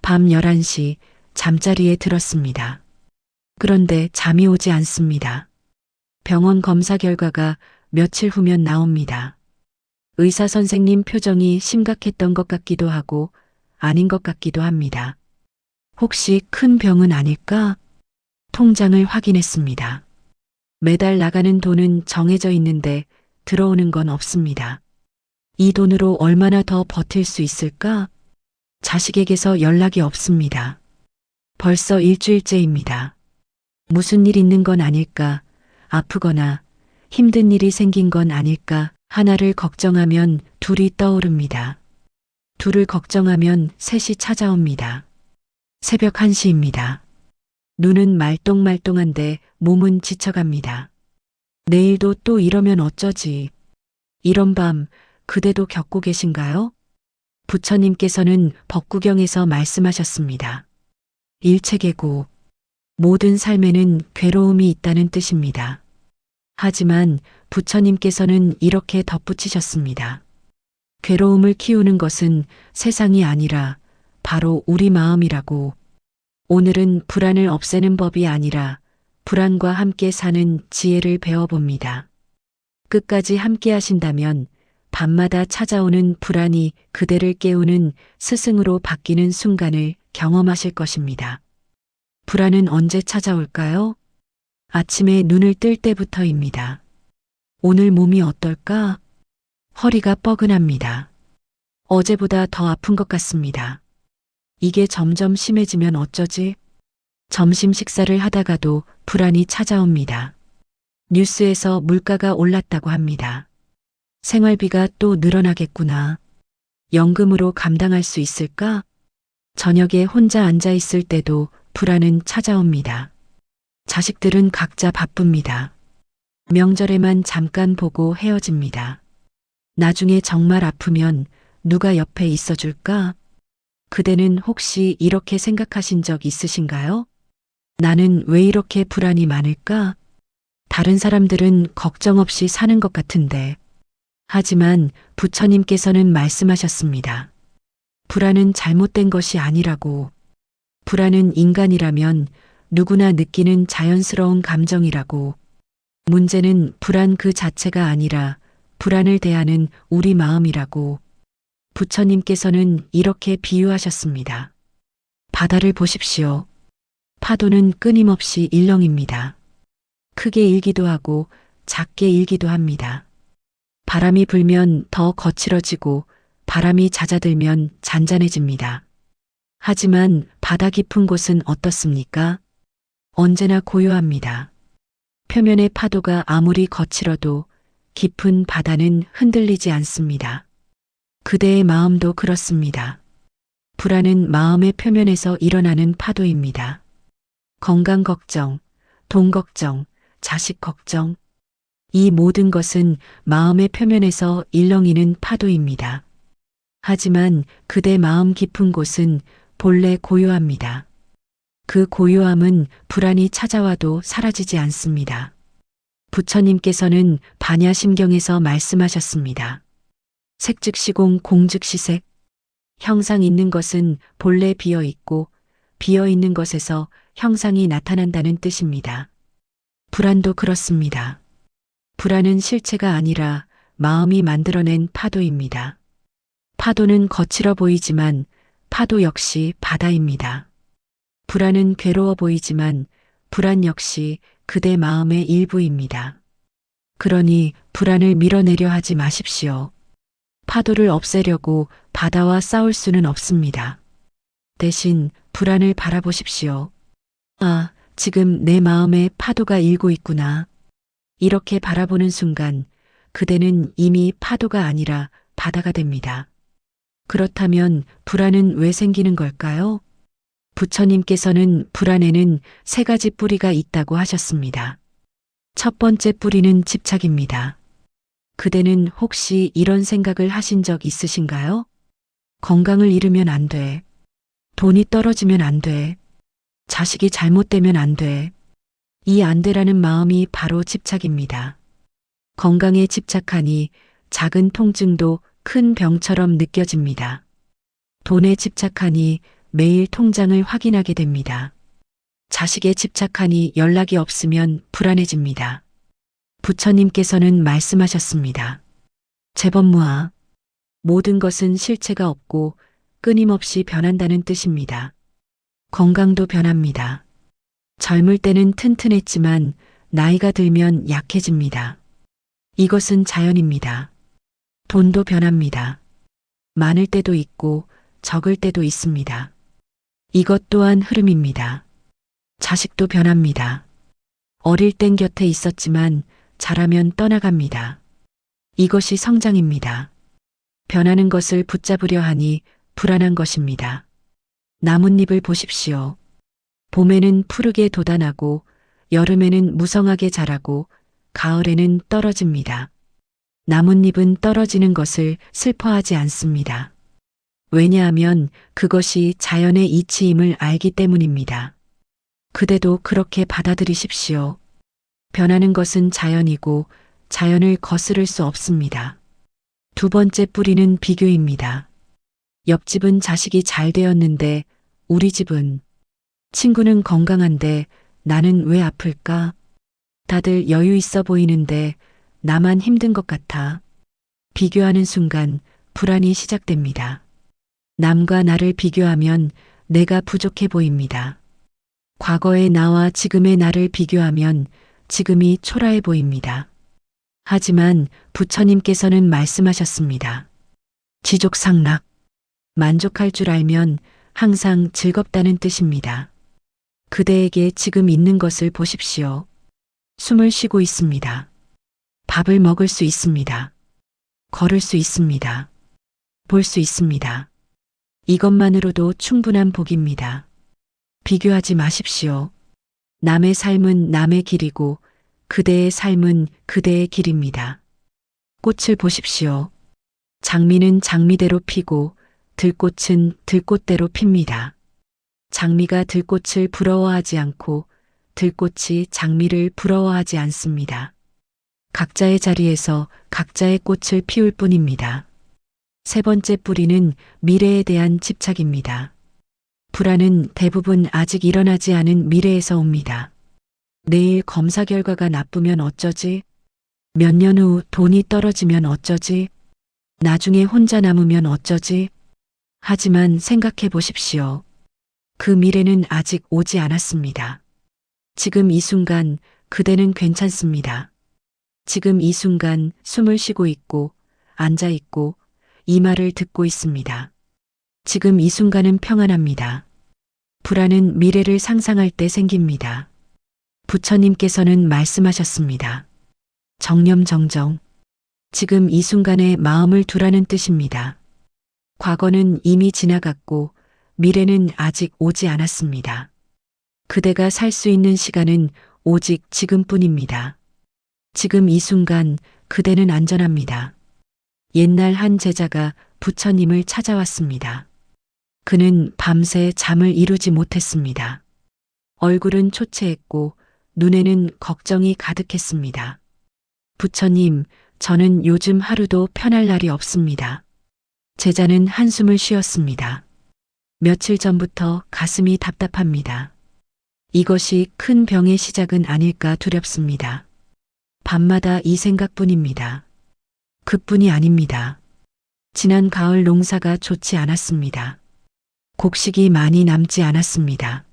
밤 11시 잠자리에 들었습니다. 그런데 잠이 오지 않습니다. 병원 검사 결과가 며칠 후면 나옵니다. 의사 선생님 표정이 심각했던 것 같기도 하고 아닌 것 같기도 합니다. 혹시 큰 병은 아닐까? 통장을 확인했습니다. 매달 나가는 돈은 정해져 있는데 들어오는 건 없습니다. 이 돈으로 얼마나 더 버틸 수 있을까? 자식에게서 연락이 없습니다. 벌써 일주일째입니다. 무슨 일 있는 건 아닐까? 아프거나 힘든 일이 생긴 건 아닐까? 하나를 걱정하면 둘이 떠오릅니다. 둘을 걱정하면 셋이 찾아옵니다. 새벽 1시입니다. 눈은 말똥말똥한데 몸은 지쳐갑니다. 내일도 또 이러면 어쩌지? 이런 밤 그대도 겪고 계신가요? 부처님께서는 법구경에서 말씀하셨습니다. 일체계고 모든 삶에는 괴로움이 있다는 뜻입니다. 하지만 부처님께서는 이렇게 덧붙이셨습니다. 괴로움을 키우는 것은 세상이 아니라 바로 우리 마음이라고. 오늘은 불안을 없애는 법이 아니라 불안과 함께 사는 지혜를 배워봅니다. 끝까지 함께 하신다면 밤마다 찾아오는 불안이 그대를 깨우는 스승으로 바뀌는 순간을 경험하실 것입니다. 불안은 언제 찾아올까요? 아침에 눈을 뜰 때부터입니다. 오늘 몸이 어떨까? 허리가 뻐근합니다. 어제보다 더 아픈 것 같습니다. 이게 점점 심해지면 어쩌지? 점심 식사를 하다가도 불안이 찾아옵니다. 뉴스에서 물가가 올랐다고 합니다. 생활비가 또 늘어나겠구나. 연금으로 감당할 수 있을까? 저녁에 혼자 앉아 있을 때도 불안은 찾아옵니다. 자식들은 각자 바쁩니다. 명절에만 잠깐 보고 헤어집니다. 나중에 정말 아프면 누가 옆에 있어줄까? 그대는 혹시 이렇게 생각하신 적 있으신가요? 나는 왜 이렇게 불안이 많을까? 다른 사람들은 걱정 없이 사는 것 같은데. 하지만 부처님께서는 말씀하셨습니다. 불안은 잘못된 것이 아니라고. 불안은 인간이라면 누구나 느끼는 자연스러운 감정이라고. 문제는 불안 그 자체가 아니라 불안을 대하는 우리 마음이라고. 부처님께서는 이렇게 비유하셨습니다. 바다를 보십시오. 파도는 끊임없이 일렁입니다. 크게 일기도 하고 작게 일기도 합니다. 바람이 불면 더 거칠어지고 바람이 잦아들면 잔잔해집니다. 하지만 바다 깊은 곳은 어떻습니까? 언제나 고요합니다. 표면의 파도가 아무리 거칠어도 깊은 바다는 흔들리지 않습니다. 그대의 마음도 그렇습니다. 불안은 마음의 표면에서 일어나는 파도입니다. 건강 걱정, 돈 걱정, 자식 걱정. 이 모든 것은 마음의 표면에서 일렁이는 파도입니다. 하지만 그대 마음 깊은 곳은 본래 고요합니다. 그 고요함은 불안이 찾아와도 사라지지 않습니다. 부처님께서는 반야심경에서 말씀하셨습니다. 색즉시공 공즉시색. 형상 있는 것은 본래 비어 있고 비어 있는 것에서 형상이 나타난다는 뜻입니다. 불안도 그렇습니다. 불안은 실체가 아니라 마음이 만들어낸 파도입니다. 파도는 거칠어 보이지만 파도 역시 바다입니다. 불안은 괴로워 보이지만 불안 역시 그대 마음의 일부입니다. 그러니 불안을 밀어내려 하지 마십시오. 파도를 없애려고 바다와 싸울 수는 없습니다. 대신 불안을 바라보십시오. 아, 지금 내 마음에 파도가 일고 있구나. 이렇게 바라보는 순간 그대는 이미 파도가 아니라 바다가 됩니다. 그렇다면 불안은 왜 생기는 걸까요? 부처님께서는 불안에는 3가지 뿌리가 있다고 하셨습니다. 첫 번째 뿌리는 집착입니다. 그대는 혹시 이런 생각을 하신 적 있으신가요? 건강을 잃으면 안 돼. 돈이 떨어지면 안 돼. 자식이 잘못되면 안 돼. 이 안 돼라는 마음이 바로 집착입니다. 건강에 집착하니 작은 통증도 큰 병처럼 느껴집니다. 돈에 집착하니 매일 통장을 확인하게 됩니다. 자식에 집착하니 연락이 없으면 불안해집니다. 부처님께서는 말씀하셨습니다. 재범무아, 모든 것은 실체가 없고 끊임없이 변한다는 뜻입니다. 건강도 변합니다. 젊을 때는 튼튼했지만 나이가 들면 약해집니다. 이것은 자연입니다. 돈도 변합니다. 많을 때도 있고 적을 때도 있습니다. 이것 또한 흐름입니다. 자식도 변합니다. 어릴 땐 곁에 있었지만 자라면 떠나갑니다. 이것이 성장입니다. 변하는 것을 붙잡으려 하니 불안한 것입니다. 나뭇잎을 보십시오. 봄에는 푸르게 돋아나고 여름에는 무성하게 자라고 가을에는 떨어집니다. 나뭇잎은 떨어지는 것을 슬퍼하지 않습니다. 왜냐하면 그것이 자연의 이치임을 알기 때문입니다. 그대도 그렇게 받아들이십시오. 변하는 것은 자연이고 자연을 거스를 수 없습니다. 두 번째 뿌리는 비교입니다. 옆집은 자식이 잘 되었는데 우리 집은, 친구는 건강한데 나는 왜 아플까? 다들 여유 있어 보이는데 나만 힘든 것 같아. 비교하는 순간 불안이 시작됩니다. 남과 나를 비교하면 내가 부족해 보입니다. 과거의 나와 지금의 나를 비교하면 지금이 초라해 보입니다. 하지만 부처님께서는 말씀하셨습니다. 지족상락, 만족할 줄 알면 항상 즐겁다는 뜻입니다. 그대에게 지금 있는 것을 보십시오. 숨을 쉬고 있습니다. 밥을 먹을 수 있습니다. 걸을 수 있습니다. 볼 수 있습니다. 이것만으로도 충분한 복입니다. 비교하지 마십시오. 남의 삶은 남의 길이고 그대의 삶은 그대의 길입니다. 꽃을 보십시오. 장미는 장미대로 피고 들꽃은 들꽃대로 핍니다. 장미가 들꽃을 부러워하지 않고 들꽃이 장미를 부러워하지 않습니다. 각자의 자리에서 각자의 꽃을 피울 뿐입니다. 세 번째 뿌리는 미래에 대한 집착입니다. 불안은 대부분 아직 일어나지 않은 미래에서 옵니다. 내일 검사 결과가 나쁘면 어쩌지? 몇 년 후 돈이 떨어지면 어쩌지? 나중에 혼자 남으면 어쩌지? 하지만 생각해 보십시오. 그 미래는 아직 오지 않았습니다. 지금 이 순간 그대는 괜찮습니다. 지금 이 순간 숨을 쉬고 있고 앉아 있고 이 말을 듣고 있습니다. 지금 이 순간은 평안합니다. 불안은 미래를 상상할 때 생깁니다. 부처님께서는 말씀하셨습니다. 정념정정. 지금 이 순간에 마음을 두라는 뜻입니다. 과거는 이미 지나갔고 미래는 아직 오지 않았습니다. 그대가 살 수 있는 시간은 오직 지금뿐입니다. 지금 이 순간 그대는 안전합니다. 옛날 한 제자가 부처님을 찾아왔습니다. 그는 밤새 잠을 이루지 못했습니다. 얼굴은 초췌했고 눈에는 걱정이 가득했습니다. 부처님, 저는 요즘 하루도 편할 날이 없습니다. 제자는 한숨을 쉬었습니다. 며칠 전부터 가슴이 답답합니다. 이것이 큰 병의 시작은 아닐까 두렵습니다. 밤마다 이 생각뿐입니다. 그뿐이 아닙니다. 지난 가을 농사가 좋지 않았습니다. 곡식이 많이 남지 않았습니다.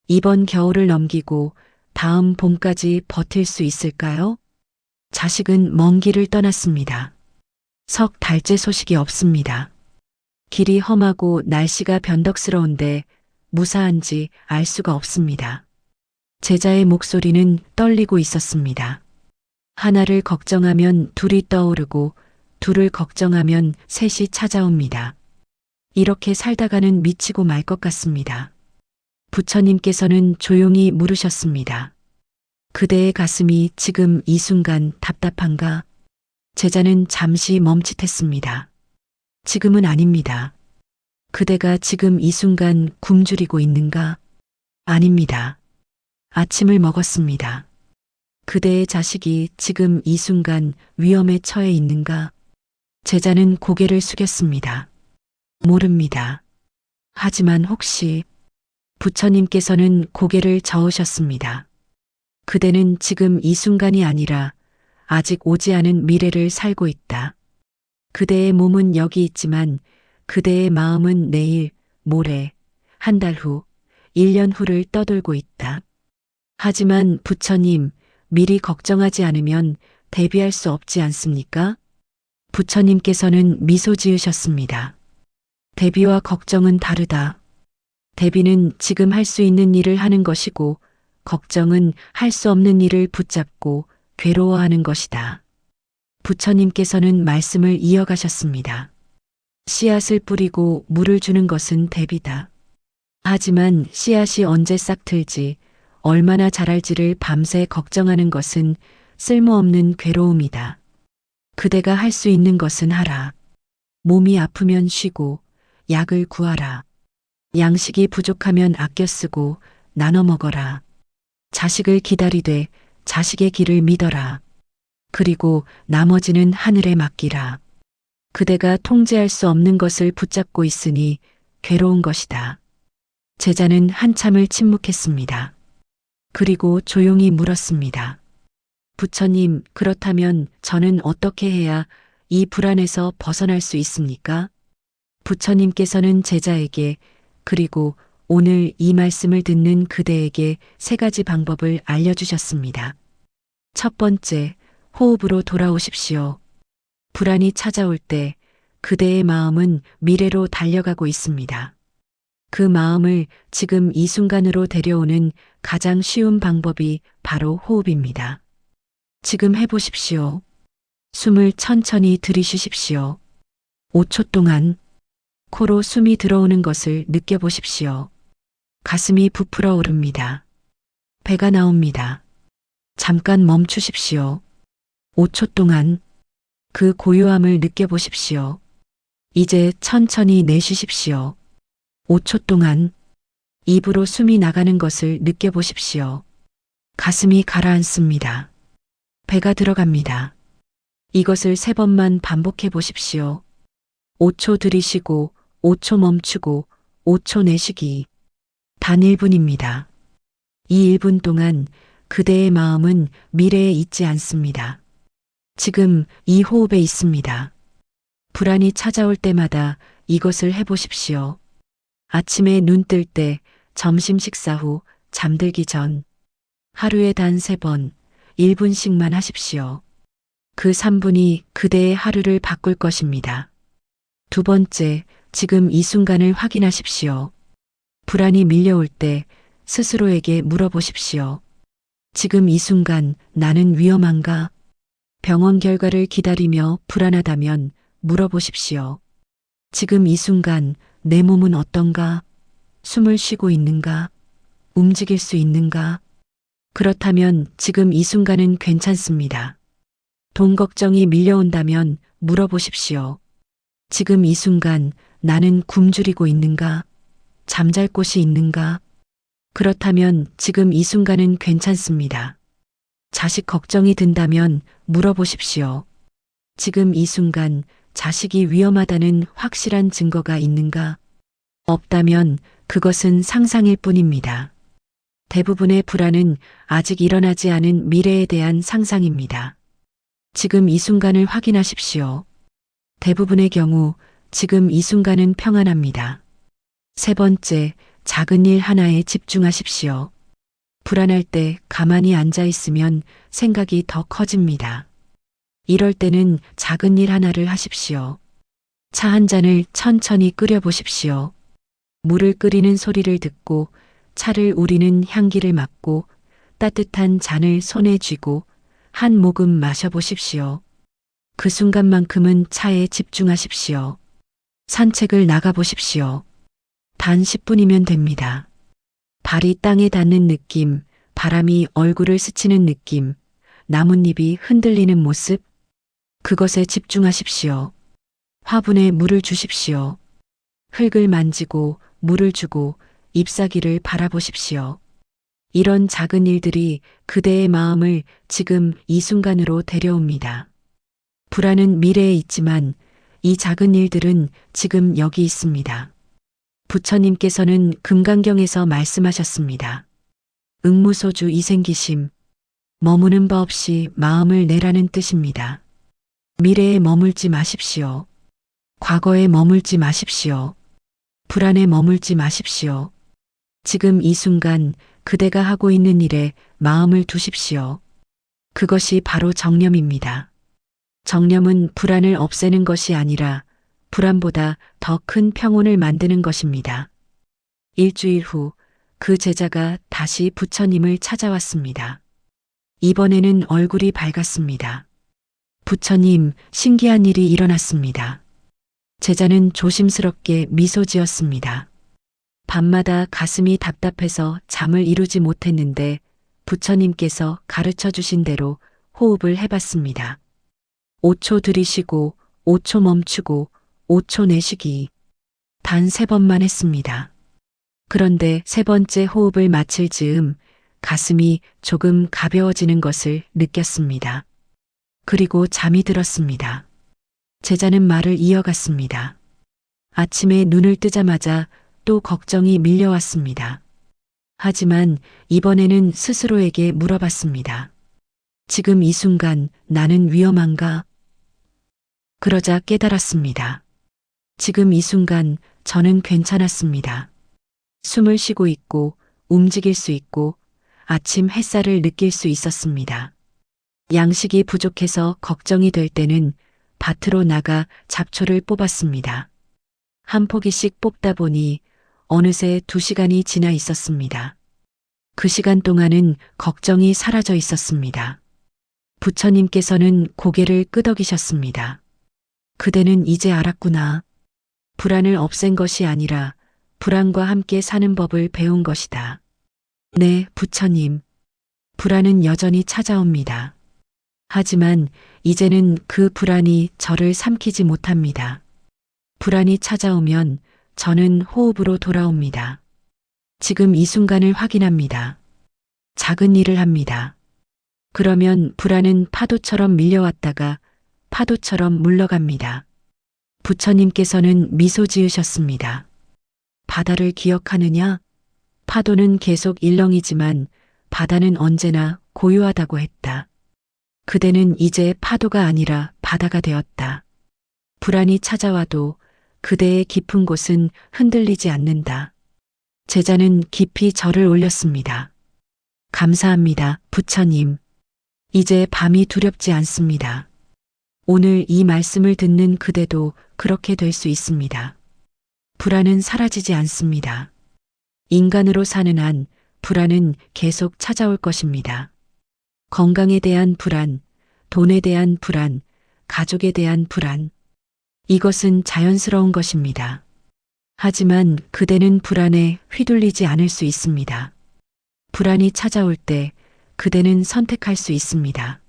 이번 겨울을 넘기고 다음 봄까지 버틸 수 있을까요? 자식은 먼 길을 떠났습니다. 석 달째 소식이 없습니다. 길이 험하고 날씨가 변덕스러운데 무사한지 알 수가 없습니다. 제자의 목소리는 떨리고 있었습니다. 하나를 걱정하면 둘이 떠오르고 둘을 걱정하면 셋이 찾아옵니다. 이렇게 살다가는 미치고 말 것 같습니다. 부처님께서는 조용히 물으셨습니다. 그대의 가슴이 지금 이 순간 답답한가? 제자는 잠시 멈칫했습니다. 지금은 아닙니다. 그대가 지금 이 순간 굶주리고 있는가? 아닙니다. 아침을 먹었습니다. 그대의 자식이 지금 이 순간 위험에 처해 있는가? 제자는 고개를 숙였습니다. 모릅니다. 하지만 혹시 부처님께서는 고개를 저으셨습니다. 그대는 지금 이 순간이 아니라 아직 오지 않은 미래를 살고 있다. 그대의 몸은 여기 있지만 그대의 마음은 내일, 모레, 한 달 후, 1년 후를 떠돌고 있다. 하지만 부처님, 미리 걱정하지 않으면 대비할 수 없지 않습니까? 부처님께서는 미소 지으셨습니다. 대비와 걱정은 다르다. 대비는 지금 할 수 있는 일을 하는 것이고, 걱정은 할 수 없는 일을 붙잡고 괴로워하는 것이다. 부처님께서는 말씀을 이어가셨습니다. 씨앗을 뿌리고 물을 주는 것은 대비다. 하지만 씨앗이 언제 싹 틀지, 얼마나 자랄지를 밤새 걱정하는 것은 쓸모없는 괴로움이다. 그대가 할 수 있는 것은 하라. 몸이 아프면 쉬고, 약을 구하라. 양식이 부족하면 아껴 쓰고 나눠 먹어라. 자식을 기다리되 자식의 길을 믿어라. 그리고 나머지는 하늘에 맡기라. 그대가 통제할 수 없는 것을 붙잡고 있으니 괴로운 것이다. 제자는 한참을 침묵했습니다. 그리고 조용히 물었습니다. 부처님, 그렇다면 저는 어떻게 해야 이 불안에서 벗어날 수 있습니까? 부처님께서는 제자에게 그리고 오늘 이 말씀을 듣는 그대에게 3가지 방법을 알려주셨습니다. 첫 번째, 호흡으로 돌아오십시오. 불안이 찾아올 때 그대의 마음은 미래로 달려가고 있습니다. 그 마음을 지금 이 순간으로 데려오는 가장 쉬운 방법이 바로 호흡입니다. 지금 해보십시오. 숨을 천천히 들이쉬십시오. 5초 동안 코로 숨이 들어오는 것을 느껴보십시오. 가슴이 부풀어 오릅니다. 배가 나옵니다. 잠깐 멈추십시오. 5초 동안 그 고요함을 느껴보십시오. 이제 천천히 내쉬십시오. 5초 동안 입으로 숨이 나가는 것을 느껴보십시오. 가슴이 가라앉습니다. 배가 들어갑니다. 이것을 3번만 반복해 보십시오. 5초 들이쉬고 5초 멈추고 5초 내쉬기. 단 1분입니다. 이 1분 동안 그대의 마음은 미래에 있지 않습니다. 지금 이 호흡에 있습니다. 불안이 찾아올 때마다 이것을 해보십시오. 아침에 눈 뜰 때, 점심 식사 후, 잠들기 전. 하루에 단 3번, 1분씩만 하십시오. 그 3분이 그대의 하루를 바꿀 것입니다. 두 번째, 지금 이 순간을 확인하십시오. 불안이 밀려올 때 스스로에게 물어보십시오. 지금 이 순간 나는 위험한가? 병원 결과를 기다리며 불안하다면 물어보십시오. 지금 이 순간 내 몸은 어떤가? 숨을 쉬고 있는가? 움직일 수 있는가? 그렇다면 지금 이 순간은 괜찮습니다. 돈 걱정이 밀려온다면 물어보십시오. 지금 이 순간 나는 굶주리고 있는가? 잠잘 곳이 있는가? 그렇다면 지금 이 순간은 괜찮습니다. 자식 걱정이 든다면 물어보십시오. 지금 이 순간 자식이 위험하다는 확실한 증거가 있는가? 없다면 그것은 상상일 뿐입니다. 대부분의 불안은 아직 일어나지 않은 미래에 대한 상상입니다. 지금 이 순간을 확인하십시오. 대부분의 경우 지금 이 순간은 평안합니다. 3번째, 작은 일 하나에 집중하십시오. 불안할 때 가만히 앉아 있으면 생각이 더 커집니다. 이럴 때는 작은 일 하나를 하십시오. 차 한 잔을 천천히 끓여 보십시오. 물을 끓이는 소리를 듣고 차를 우리는 향기를 맡고 따뜻한 잔을 손에 쥐고 한 모금 마셔보십시오. 그 순간만큼은 차에 집중하십시오. 산책을 나가보십시오. 단 10분이면 됩니다. 발이 땅에 닿는 느낌, 바람이 얼굴을 스치는 느낌, 나뭇잎이 흔들리는 모습, 그것에 집중하십시오. 화분에 물을 주십시오. 흙을 만지고 물을 주고 잎사귀를 바라보십시오. 이런 작은 일들이 그대의 마음을 지금 이 순간으로 데려옵니다. 불안은 미래에 있지만 이 작은 일들은 지금 여기 있습니다. 부처님께서는 금강경에서 말씀하셨습니다. 응무소주 이생기심, 머무는 바 없이 마음을 내라는 뜻입니다. 미래에 머물지 마십시오. 과거에 머물지 마십시오. 불안에 머물지 마십시오. 지금 이 순간 그대가 하고 있는 일에 마음을 두십시오. 그것이 바로 정념입니다. 정념은 불안을 없애는 것이 아니라 불안보다 더 큰 평온을 만드는 것입니다. 일주일 후 그 제자가 다시 부처님을 찾아왔습니다. 이번에는 얼굴이 밝았습니다. 부처님, 신기한 일이 일어났습니다. 제자는 조심스럽게 미소 지었습니다. 밤마다 가슴이 답답해서 잠을 이루지 못했는데 부처님께서 가르쳐 주신 대로 호흡을 해봤습니다. 5초 들이쉬고 5초 멈추고 5초 내쉬기. 단 3번만 했습니다. 그런데 3번째 호흡을 마칠 즈음 가슴이 조금 가벼워지는 것을 느꼈습니다. 그리고 잠이 들었습니다. 제자는 말을 이어갔습니다. 아침에 눈을 뜨자마자 또 걱정이 밀려왔습니다. 하지만 이번에는 스스로에게 물어봤습니다. 지금 이 순간 나는 위험한가? 그러자 깨달았습니다. 지금 이 순간 저는 괜찮았습니다. 숨을 쉬고 있고 움직일 수 있고 아침 햇살을 느낄 수 있었습니다. 양식이 부족해서 걱정이 될 때는 밭으로 나가 잡초를 뽑았습니다. 한 포기씩 뽑다 보니 어느새 2시간이 지나 있었습니다. 그 시간 동안은 걱정이 사라져 있었습니다. 부처님께서는 고개를 끄덕이셨습니다. 그대는 이제 알았구나. 불안을 없앤 것이 아니라 불안과 함께 사는 법을 배운 것이다. 네, 부처님. 불안은 여전히 찾아옵니다. 하지만 이제는 그 불안이 저를 삼키지 못합니다. 불안이 찾아오면 저는 호흡으로 돌아옵니다. 지금 이 순간을 확인합니다. 작은 일을 합니다. 그러면 불안은 파도처럼 밀려왔다가 파도처럼 물러갑니다. 부처님께서는 미소 지으셨습니다. 바다를 기억하느냐? 파도는 계속 일렁이지만 바다는 언제나 고요하다고 했다. 그대는 이제 파도가 아니라 바다가 되었다. 불안이 찾아와도 그대의 깊은 곳은 흔들리지 않는다. 제자는 깊이 절을 올렸습니다. 감사합니다, 부처님. 이제 밤이 두렵지 않습니다. 오늘 이 말씀을 듣는 그대도 그렇게 될 수 있습니다. 불안은 사라지지 않습니다. 인간으로 사는 한 불안은 계속 찾아올 것입니다. 건강에 대한 불안, 돈에 대한 불안, 가족에 대한 불안. 이것은 자연스러운 것입니다. 하지만 그대는 불안에 휘둘리지 않을 수 있습니다. 불안이 찾아올 때 그대는 선택할 수 있습니다.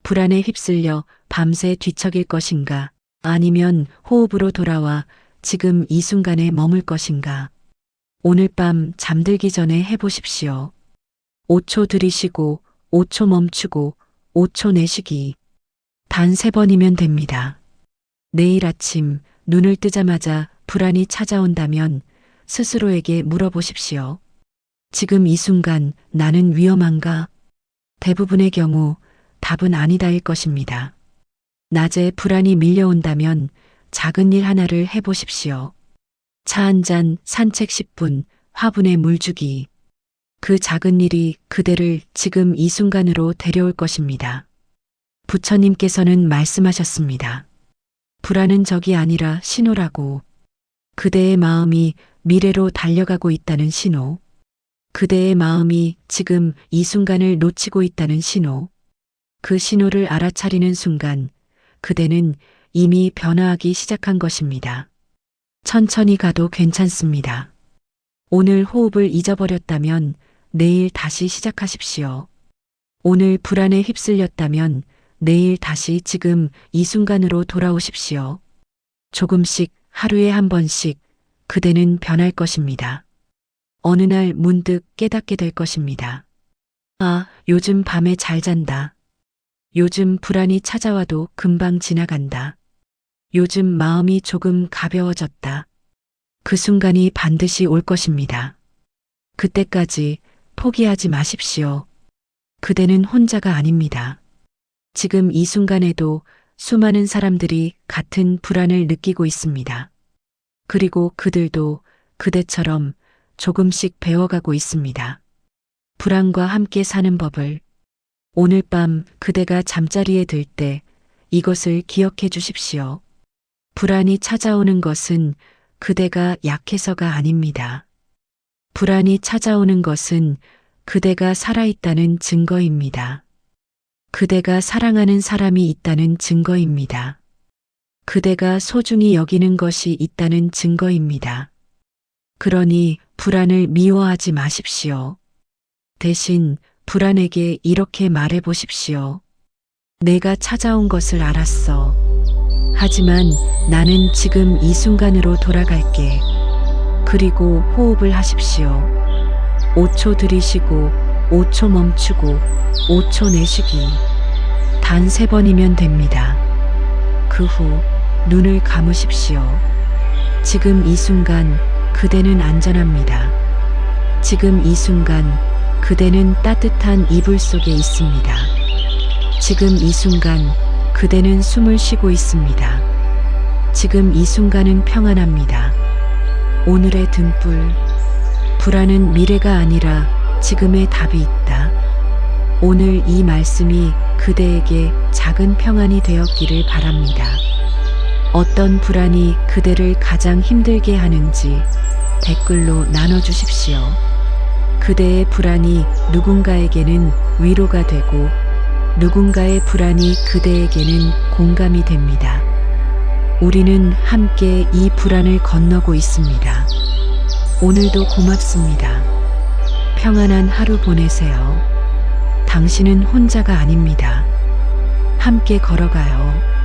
불안에 휩쓸려 밤새 뒤척일 것인가, 아니면 호흡으로 돌아와 지금 이 순간에 머물 것인가. 오늘 밤 잠들기 전에 해보십시오. 5초 들이쉬고 5초 멈추고 5초 내쉬기. 단 3번이면 됩니다. 내일 아침 눈을 뜨자마자 불안이 찾아온다면 스스로에게 물어보십시오. 지금 이 순간 나는 위험한가? 대부분의 경우 답은 아니다일 것입니다. 낮에 불안이 밀려온다면 작은 일 하나를 해보십시오. 차 한 잔, 산책 10분, 화분에 물 주기. 그 작은 일이 그대를 지금 이 순간으로 데려올 것입니다. 부처님께서는 말씀하셨습니다. 불안은 적이 아니라 신호라고. 그대의 마음이 미래로 달려가고 있다는 신호. 그대의 마음이 지금 이 순간을 놓치고 있다는 신호. 그 신호를 알아차리는 순간 그대는 이미 변화하기 시작한 것입니다. 천천히 가도 괜찮습니다. 오늘 호흡을 잊어버렸다면 내일 다시 시작하십시오. 오늘 불안에 휩쓸렸다면 내일 다시 지금 이 순간으로 돌아오십시오. 조금씩 하루에 한 번씩 그대는 변할 것입니다. 어느 날 문득 깨닫게 될 것입니다. 아, 요즘 밤에 잘 잔다. 요즘 불안이 찾아와도 금방 지나간다. 요즘 마음이 조금 가벼워졌다. 그 순간이 반드시 올 것입니다. 그때까지 포기하지 마십시오. 그대는 혼자가 아닙니다. 지금 이 순간에도 수많은 사람들이 같은 불안을 느끼고 있습니다. 그리고 그들도 그대처럼 조금씩 배워가고 있습니다. 불안과 함께 사는 법을. 오늘 밤 그대가 잠자리에 들 때 이것을 기억해 주십시오. 불안이 찾아오는 것은 그대가 약해서가 아닙니다. 불안이 찾아오는 것은 그대가 살아있다는 증거입니다. 그대가 사랑하는 사람이 있다는 증거입니다. 그대가 소중히 여기는 것이 있다는 증거입니다. 그러니 불안을 미워하지 마십시오. 대신 불안에게 이렇게 말해 보십시오. 내가 찾아온 것을 알았어. 하지만 나는 지금 이 순간으로 돌아갈게. 그리고 호흡을 하십시오. 5초 들이쉬고 5초 멈추고 5초 내쉬기. 단 3번이면 됩니다. 그 후 눈을 감으십시오. 지금 이 순간 그대는 안전합니다. 지금 이 순간 그대는 따뜻한 이불 속에 있습니다. 지금 이 순간 그대는 숨을 쉬고 있습니다. 지금 이 순간은 평안합니다. 오늘의 등불. 불안은 미래가 아니라 지금의 답이 있다. 오늘 이 말씀이 그대에게 작은 평안이 되었기를 바랍니다. 어떤 불안이 그대를 가장 힘들게 하는지 댓글로 나눠주십시오. 그대의 불안이 누군가에게는 위로가 되고 누군가의 불안이 그대에게는 공감이 됩니다. 우리는 함께 이 불안을 건너고 있습니다. 오늘도 고맙습니다. 평안한 하루 보내세요. 당신은 혼자가 아닙니다. 함께 걸어가요.